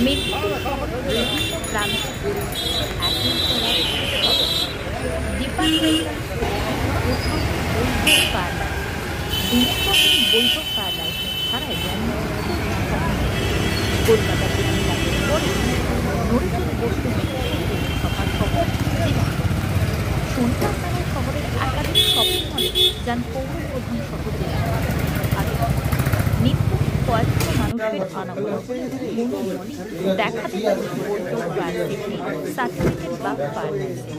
মেদিনীপুর শহরের বিভিন্ন প্রান্তে একের পর এক ডিপার্টমেন্টাল প্রথম বৈঠক কার্যালয় গুরুত্বপূর্ণ বৈঠক কার্যালয় ছাড়াই কলকাতা থেকে লাভের পরে নড়ে চড়ে বসতে সভার খবর শনিবার নামে শহরের একাধিক শপিং মলে যান পৌর প্রধান সহ নিত্য কয়েকশো মানুষের আনাগোনা কোনো মনে দেখাতে পারে বৈঠক প্রার্থী সার্টিফিকেট বা ফার্মেসি।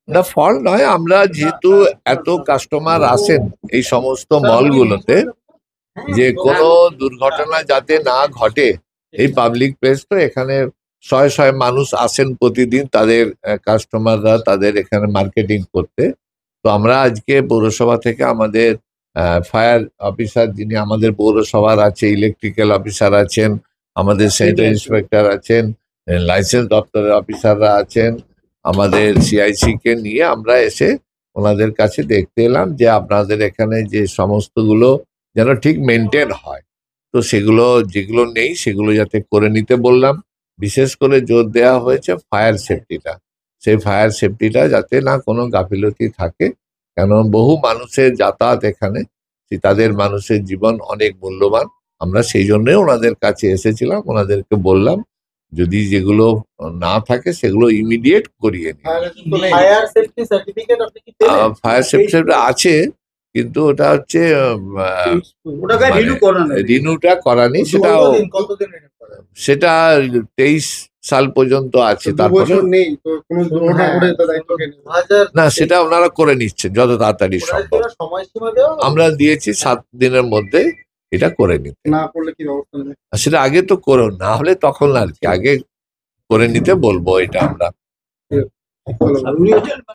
না, ফল নয়, আমরা যেহেতু এত কাস্টমার আসেন এই সমস্ত মলগুলোতে, যে কোনো দুর্ঘটনা যাতে না ঘটে, এই পাবলিক প্লেস তো, এখানে শয়ে শয়ে মানুষ আসেন প্রতিদিন, তাদের কাস্টমাররা তাদের এখানে মার্কেটিং করতে। তো আমরা আজকে পৌরসভা থেকে আমাদের ফায়ার অফিসার, যিনি আমাদের পৌরসভার আছে, ইলেকট্রিক্যাল অফিসার আছেন, আমাদের স্যানিটারি ইন্সপেক্টর আছেন, লাইসেন্স দপ্তরের অফিসাররা আছেন, আমাদের সিআইসি কে নিয়ে আমরা এসে ওনাদের কাছে দেখতে এলাম যে আপনাদের এখানে যে সমস্তগুলো যেন ঠিক মেনটেন হয়। তো সেগুলো যেগুলো নেই সেগুলো যাতে করে নিতে বললাম। বিশেষ করে জোর দেওয়া হয়েছে ফায়ার সেফটিটা, সেই ফায়ার সেফটিটা যাতে না কোনো গাফিলতি থাকে, কেন বহু মানুষের যাতায়াত এখানে, তাদের মানুষের জীবন অনেক মূল্যবান। আমরা সেই জন্যই ওনাদের কাছে এসেছিলাম, ওনাদেরকে বললাম যদি যেগুলো না থাকে সেগুলো ইমিডিয়েট করিয়ে নিন। ফায়ার সেফটি সার্টিফিকেট আপনি কি পেলেন? ফায়ার সেফটি আছে, কিন্তু ওটা হচ্ছে রিনিউটা করানি। সেটা 23 সাল পর্যন্ত আছে, দু তারপরে বছর নেই তো কোনো দুর্ঘটনা ঘটে তো দায়িত্ব কে নেবে? 2000 না, সেটা ওনারা করে নিচ্ছেন যত তাড়াতাড়ি ওনাদের সম্ভব। জন্য সময়সীমা দেওয়া হবে? আমরা দিয়েছি 7 দিনের মধ্যে এটা করে নিতে। না করলে কি ব্যবস্থা নেবে? আর সেটা আগে তো করো, না হলে তখন আর কি, আগে করে নিতে বলবো এটা আমরা। ভালো।